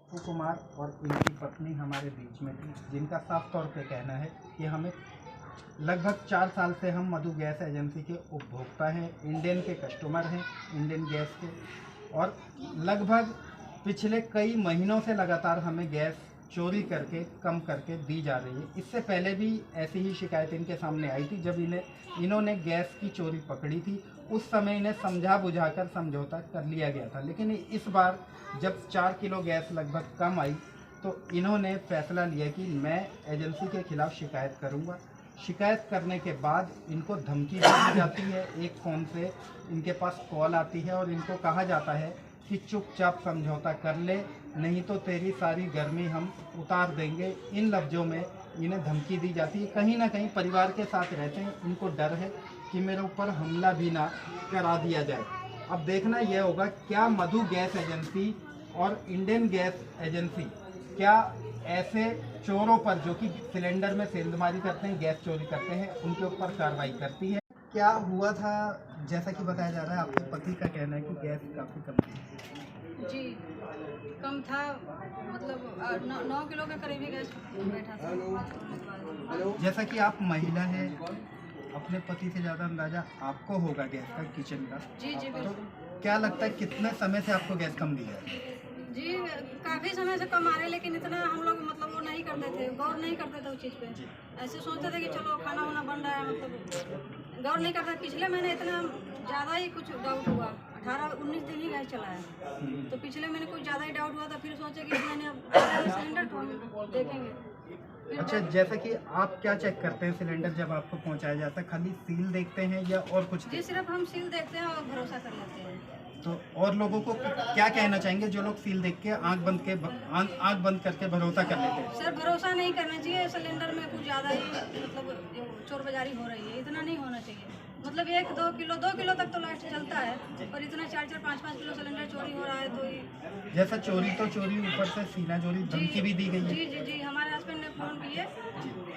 पप्पू कुमार और इनकी पत्नी हमारे बीच में थी, जिनका साफ तौर पे कहना है कि हमें लगभग 4 साल से हम मधु गैस एजेंसी के उपभोक्ता हैं, इंडियन के कस्टमर हैं, इंडियन गैस के, और लगभग पिछले कई महीनों से लगातार हमें गैस चोरी करके कम करके दी जा रही है। इससे पहले भी ऐसी ही शिकायत इनके सामने आई थी, जब इन्होंने गैस की चोरी पकड़ी थी। उस समय इन्हें समझा बुझाकर समझौता कर लिया गया था, लेकिन इस बार जब 4 किलो गैस लगभग कम आई तो इन्होंने फैसला लिया कि मैं एजेंसी के खिलाफ शिकायत करूंगा। शिकायत करने के बाद इनको धमकी दी जाती है, एक फ़ोन से इनके पास कॉल आती है और इनको कहा जाता है कि चुपचाप समझौता कर ले, नहीं तो तेरी सारी गर्मी हम उतार देंगे। इन लफ्ज़ों में इन्हें धमकी दी जाती है। कहीं ना कहीं परिवार के साथ रहते हैं, इनको डर है कि मेरे ऊपर हमला भी ना करा दिया जाए। अब देखना यह होगा क्या मधु गैस एजेंसी और इंडियन गैस एजेंसी क्या ऐसे चोरों पर, जो कि सिलेंडर में सेंधमारी करते हैं, गैस चोरी करते हैं, उनके ऊपर कार्रवाई करती है। क्या हुआ था, जैसा कि बताया जा रहा है आपके पति का कहना है कि गैस काफ़ी कम थी। जी, कम था, मतलब 9 किलो के करीब ही गैस बैठा था। जैसा कि आप महिला हैं, अपने पति से ज़्यादा अंदाजा आपको होगा गैस का, किचन का। जी जी बिल्कुल। तो क्या लगता है कितने समय से आपको गैस कम दिया है? जी, काफ़ी समय से कम आ रहे, लेकिन इतना हम लोग मतलब वो नहीं करते थे, गौर नहीं करते थे उस चीज़ पे। ऐसे सोचते थे कि चलो खाना वाना बन रहा है, मतलब गौर नहीं करते। पिछले महीने इतना ज़्यादा ही कुछ डाउट हुआ, 18-19 दिन ही गैस चला है, तो पिछले महीने कुछ ज़्यादा ही डाउट हुआ, तो फिर सोचे कि इस महीने अब सिलेंडर तो हम देखेंगे। अच्छा, जैसा कि आप क्या चेक करते हैं सिलेंडर जब आपको पहुंचाया जाता है? खाली सील देखते हैं या और कुछ? जी, सिर्फ हम सील देखते हैं और भरोसा कर लेते हैं। तो और लोगों को क्या कहना चाहेंगे जो लोग सील देख के आंख बंद करके भरोसा कर लेते हैं? सर, भरोसा नहीं करना चाहिए। सिलेंडर में कुछ ज़्यादा ही मतलब चोर बाजारी हो रही है, इतना नहीं होना चाहिए। मतलब 2 किलो तक तो लास्ट चलता है, पर इतना 4-4, 5-5 किलो सिलेंडर चोरी हो रहा है, तो जैसा चोरी तो चोरी, ऊपर से सीना चोरी, धमकी भी दी गई है। जी जी जी, हमारे हस्बैंड ने फ़ोन किए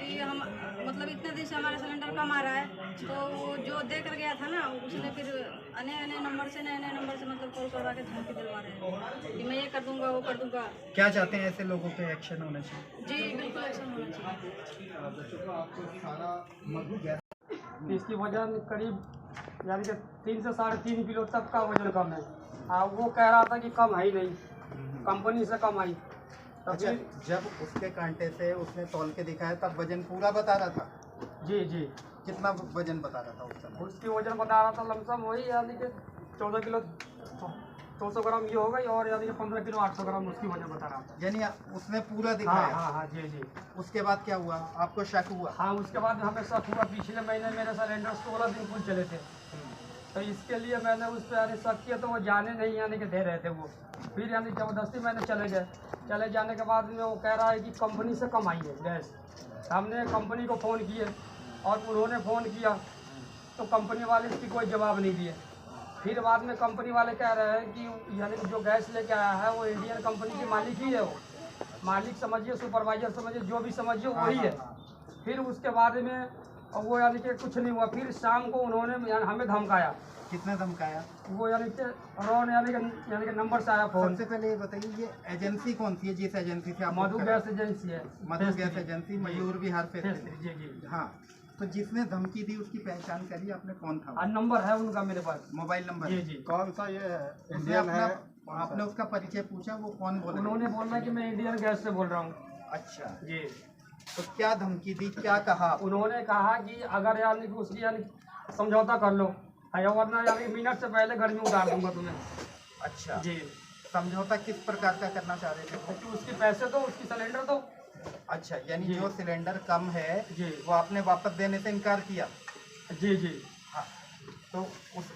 कि हम मतलब इतने दिन से हमारा सिलेंडर कम आ रहा है, तो वो जो दे कर गया था ना, उसने फिर नए नंबर से मतलब कॉल करवा के धमकी दिलवा रहे हैं कि मैं ये कर दूंगा, वो कर दूंगा। क्या चाहते हैं ऐसे लोगों पे एक्शन होना चाहिए? जी बिल्कुल, एक्शन होना चाहिए। इसकी वजन करीब यानी कि 3 से 3.5 किलो तक का वजन कम है। वो कह रहा था कि कम है ही नहीं, कंपनी से कम आई। अच्छा, जब उसके कांटे से उसने तौल के दिखाया तब वजन पूरा बता रहा था? जी जी, कितना वजन बता रहा था उस समय? उसकी वजन बता रहा था लमसम वही यानी कि 14 किलो 200 ग्राम ये हो गई, और यानी कि 15 किलो 800 ग्राम उसकी वजन बता रहा था। यानी उसने पूरा दिखाया? हाँ जी जी। उसके बाद क्या हुआ, आपको शक हुआ? हाँ, उसके बाद हमें शक हुआ। पिछले महीने मेरे सिलेंडर 16 दिन कुल चले थे, तो इसके लिए मैंने उस पर यानी शक किया, तो वो जाने नहीं यानी कि दे रहे थे वो। फिर यानी ज़बरदस्ती मैंने चले जाने के बाद में वो कह रहा है कि कंपनी से कम आई है गैस। हमने कंपनी को फ़ोन किए और उन्होंने फ़ोन किया, तो कंपनी वाले इसकी कोई जवाब नहीं दिए। फिर बाद में कंपनी वाले कह रहे हैं कि यानी कि जो गैस लेके आया है वो इंडियन कंपनी की मालिक ही है, वो मालिक समझिए, सुपरवाइजर समझिए, जो भी समझिए वही है। फिर उसके बाद में वो यानी कि कुछ नहीं हुआ। फिर शाम को उन्होंने हमें धमकाया। कितना धमकाया? वो यानी कि उन्होंने यानी कि नंबर से आया फ़ोन। सबसे पहले ये बताइए, ये एजेंसी कौन सी है जिस एजेंसी से आप? मधु गैस एजेंसी है। मधु गैस एजेंसी, मयूर विहार पे। जी जी। हाँ, तो जिसने धमकी दी उसकी पहचान करिए, आपने कौन था? नंबर है उनका मेरे पास, मोबाइल नंबर? जी जी। कौन सा ये इंडियन है? आपने उसका परिचय पूछा, वो कौन बोला? उन्होंने बोला कि मैं इंडियन गैस से बोल रहा हूँ। अच्छा जी। तो क्या धमकी दी, क्या कहा? उन्होंने कहा कि अगर यानी कि उसकी यानी समझौता कर लो, वरना यानी मिनट से पहले घर में उतार दूंगा तुम्हें। अच्छा जी। समझौता किस प्रकार का करना चाह रहे थे? कि उसके पैसे दो, उसकी सिलेंडर दो। अच्छा, यानी जी। जो सिलेंडर कम है जी। वो आपने वापस देने से इनकार किया? जी जी। हाँ, तो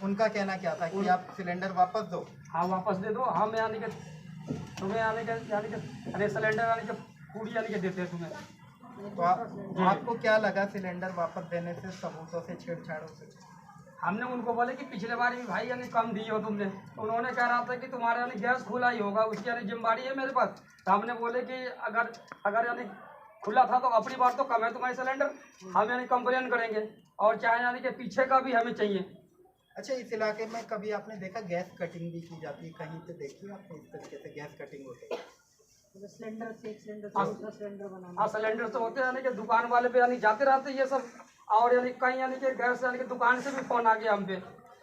उनका कहना क्या था कि आप सिलेंडर वापस दो? हाँ, वापस दे दो, हम यानी कि तुम्हें यानी कि सिलेंडर यानी कि पूरी यानी कि देते हैं तुम्हें। तो आपको क्या लगा सिलेंडर वापस देने से सबूतों से छेड़छाड़ हो सकती? हमने उनको बोले कि पिछले बार भी भाई यानी कम दी हो तुमने, तो उन्होंने कह रहा था कि तुम्हारे यानी गैस खुला ही होगा, उसकी यानी जिम्मेदारी है मेरे पास। तो हमने बोले कि अगर यानी खुला था तो अपनी बार तो कम है तुम्हारी सिलेंडर, हम यानी कंप्लेन करेंगे, और चाहे यानी कि पीछे का भी हमें चाहिए। अच्छा, इस इलाके में कभी आपने देखा गैस कटिंग भी की जाती है? कहीं पे देखी आपने इस तरीके से गैस कटिंग होती है? सिलेंडर से एक सिलेंडर से दूसरा सिलेंडर बनाना। हाँ, सिलेंडर से होते हैं यानी कि दुकान वाले पे यानी जाते रहते हैं ये सब। और यानी कहीं यानी कि गैस यानी कि दुकान से भी फोन आ गया हम पे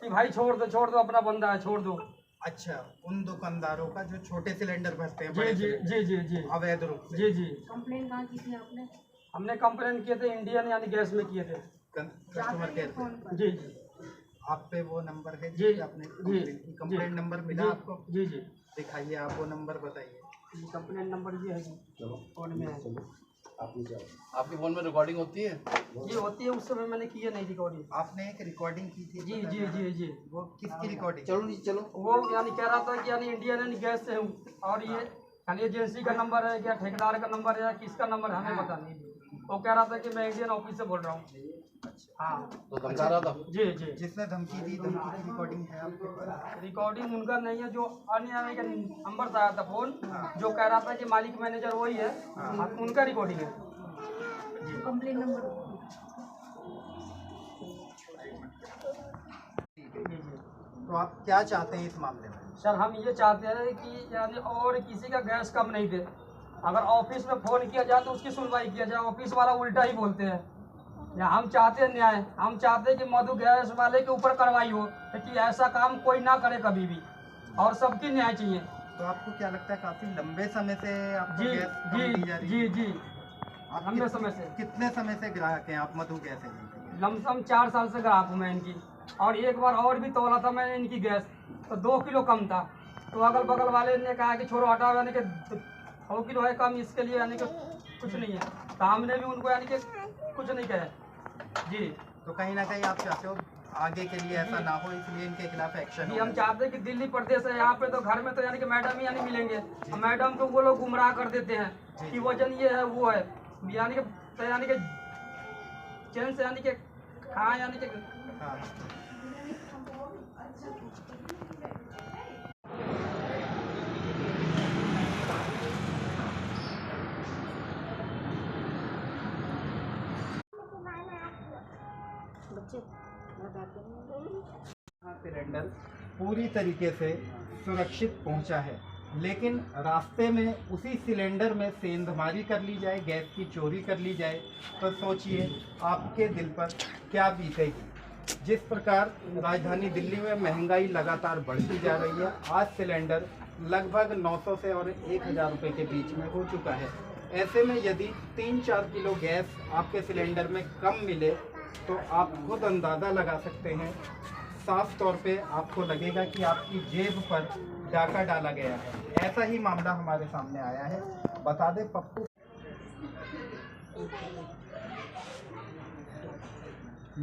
कि भाई छोड़ दो अपना बंदा है, छोड़ दो। अच्छा, उन दुकानदारों का जो छोटे सिलेंडर भरते हैं, जी बड़े जी सिलेंडर, जी जी जी अवैध रूप से। जी जी। कंप्लेन कहाँ की थी आपने? हमने कंप्लेन किए थे इंडियन यानी गैस में किए थे। कस्टमर केयर पे। फोन पर जी जी आप पे वो नंबर है जी जी, आपने जी कंप्लेंट नंबर मिला जी आपको? जी जी। दिखाइए, आप वो नंबर बताइए। कंप्लेन नंबर ये है जी, फोन में है। आपके फोन में रिकॉर्डिंग होती है? ये होती है, उस समय मैंने किया नहीं रिकॉर्डिंग। आपने एक रिकॉर्डिंग की थी? जी जी जी जी। वो किसकी रिकॉर्डिंग? चलो वो यानी कह रहा था कि यानी इंडियन यानी गैस से हूँ, और ये यानी एजेंसी का नंबर है क्या ठेकेदार का नंबर है किसका नंबर हमें पता नहीं। वो कह रहा था कि मैं इंडियन ऑफिस से बोल रहा हूँ। हाँ तो धमका रहा था। जी जी। जिसने धमकी दी, धमकी की रिकॉर्डिंग है आपके पास? रिकॉर्डिंग उनका नहीं है, जो अन्य यानी कि नंबर से आया था फोन, जो कह रहा था कि मालिक मैनेजर वही है, उनका रिकॉर्डिंग है। कंप्लेन नंबर तो आप क्या चाहते हैं इस मामले में? सर हम ये चाहते हैं कि यानी और किसी का गैस कम नहीं दे। अगर ऑफिस में फ़ोन किया जाए तो उसकी सुनवाई किया जाए, ऑफिस वाला उल्टा ही बोलते हैं। या हम चाहते हैं न्याय, हम चाहते हैं कि मधु गैस वाले के ऊपर कार्रवाई हो कि ऐसा काम कोई ना करे कभी भी, और सबकी न्याय चाहिए। तो आपको क्या लगता है काफी लंबे समय से आपको जी गैस कम जी दी जा रही जी है? जी। आप लंबे समय से, कितने समय से ग्राहक हैं आप मधु गैस एजेंसी के? लमसम 4 साल से ग्राहक हूँ मैं इनकी। और एक बार और भी तोला था मैंने इनकी गैस, तो 2 किलो कम था, तो अगल बगल वाले ने कहा कि छोड़ो हटाओ, यानी कि 2 किलो है कम, इसके लिए यानी कि कुछ नहीं है। तो हमने भी उनको यानी कि कुछ नहीं कहा जी। तो कहीं ना कहीं आप चाहते हो आगे के लिए ऐसा ना हो, इसलिए इनके खिलाफ एक्शन जी हो। हम चाहते हैं कि दिल्ली प्रदेश है, यहाँ पे तो घर में तो यानी कि मैडम ही यानी मिलेंगे, मैडम को वो लोग गुमराह कर देते हैं कि वजन ये है वो है, यानी कि तो यानी कि चैन से यानी कि हाँ यानी कि हाँ। सिलेंडर पूरी तरीके से सुरक्षित पहुंचा है, लेकिन रास्ते में उसी सिलेंडर में सेंधमारी कर ली जाए, गैस की चोरी कर ली जाए, तो सोचिए आपके दिल पर क्या बीतेगी। जिस प्रकार राजधानी दिल्ली में महंगाई लगातार बढ़ती जा रही है, आज सिलेंडर लगभग 900 से और 1000 रुपये के बीच में हो चुका है। ऐसे में यदि 3-4 किलो गैस आपके सिलेंडर में कम मिले तो आप खुद अंदाज़ा लगा सकते हैं, साफ तौर पे आपको लगेगा कि आपकी जेब पर डाका डाला गया है। ऐसा ही मामला हमारे सामने आया है। बता दें पप्पू,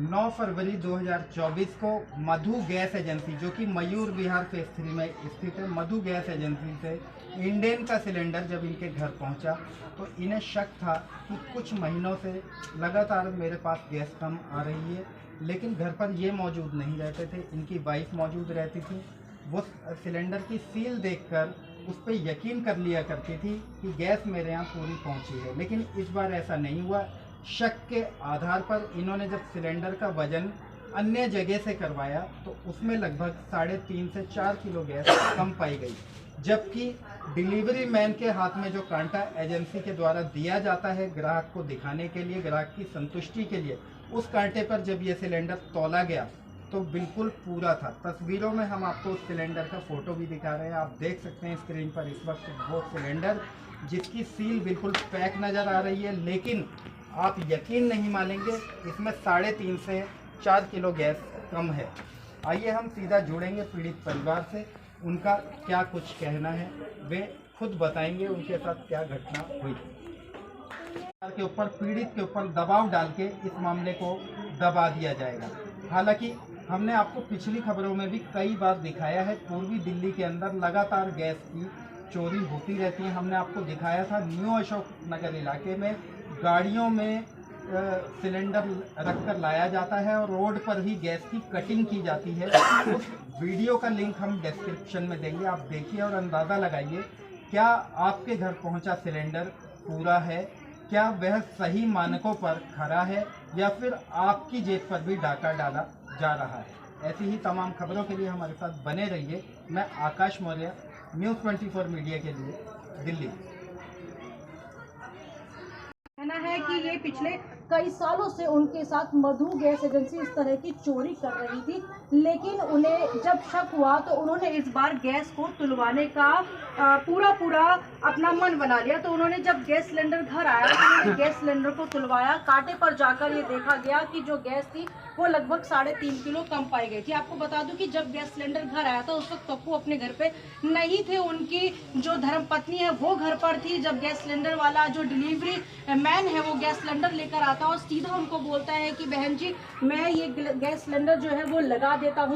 9 फरवरी 2024 को मधु गैस एजेंसी, जो कि मयूर विहार फेज 3 में स्थित है, मधु गैस एजेंसी से इंडेन का सिलेंडर जब इनके घर पहुंचा तो इन्हें शक था कि कुछ महीनों से लगातार मेरे पास गैस कम आ रही है, लेकिन घर पर ये मौजूद नहीं रहते थे, इनकी वाइफ मौजूद रहती थी। वो सिलेंडर की सील देखकर उस पर यकीन कर लिया करती थी कि गैस मेरे यहाँ पूरी पहुँची है, लेकिन इस बार ऐसा नहीं हुआ। शक के आधार पर इन्होंने जब सिलेंडर का वजन अन्य जगह से करवाया तो उसमें लगभग 3.5 से 4 किलो गैस कम पाई गई, जबकि डिलीवरी मैन के हाथ में जो कांटा एजेंसी के द्वारा दिया जाता है ग्राहक को दिखाने के लिए, ग्राहक की संतुष्टि के लिए, उस कांटे पर जब ये सिलेंडर तौला गया तो बिल्कुल पूरा था। तस्वीरों में हम आपको उस सिलेंडर का फोटो भी दिखा रहे हैं, आप देख सकते हैं स्क्रीन पर इस वक्त वो सिलेंडर जिसकी सील बिल्कुल पैक नज़र आ रही है, लेकिन आप यकीन नहीं मानेंगे इसमें 3.5 से 4 किलो गैस कम है। आइए हम सीधा जुड़ेंगे पीड़ित परिवार से, उनका क्या कुछ कहना है, वे खुद बताएंगे उनके साथ क्या घटना हुई। के ऊपर पीड़ित के ऊपर दबाव डाल के इस मामले को दबा दिया जाएगा। हालांकि हमने आपको पिछली खबरों में भी कई बार दिखाया है, पूर्वी दिल्ली के अंदर लगातार गैस की चोरी होती रहती है। हमने आपको दिखाया था न्यू अशोक नगर इलाके में गाड़ियों में सिलेंडर रखकर लाया जाता है और रोड पर ही गैस की कटिंग की जाती है। उस वीडियो का लिंक हम डिस्क्रिप्शन में देंगे, आप देखिए और अंदाज़ा लगाइए क्या आपके घर पहुंचा सिलेंडर पूरा है, क्या वह सही मानकों पर खरा है या फिर आपकी जेब पर भी डाका डाला जा रहा है। ऐसी ही तमाम खबरों के लिए हमारे साथ बने रहिए। मैं आकाश मौर्य, न्यूज़ 24 मीडिया के लिए, दिल्ली। कहना है कि ये पिछले कई सालों से उनके साथ मधु गैस एजेंसी इस तरह की चोरी कर रही थी, लेकिन उन्हें जब शक हुआ तो उन्होंने इस बार गैस को तुलवाने का पूरा अपना मन बना लिया। तो उन्होंने जब गैस सिलेंडर घर आया तो उन्होंने गैस सिलेंडर को तुलवाया। कांटे पर जाकर ये देखा गया कि जो गैस थी वो लगभग 3.5 किलो कम पाई गई थी। आपको बता दूं कि जब गैस सिलेंडर घर आया था उस वक्त पप्पू अपने घर पे नहीं थे, उनकी जो धर्मपत्नी है वो घर पर थी। जब गैस सिलेंडर वाला जो डिलीवरी मैन है वो गैस सिलेंडर लेकर आता और सीधा उनको बोलता है कि बहन जी मैं ये गैस सिलेंडर जो है वो लगा देता हूँ।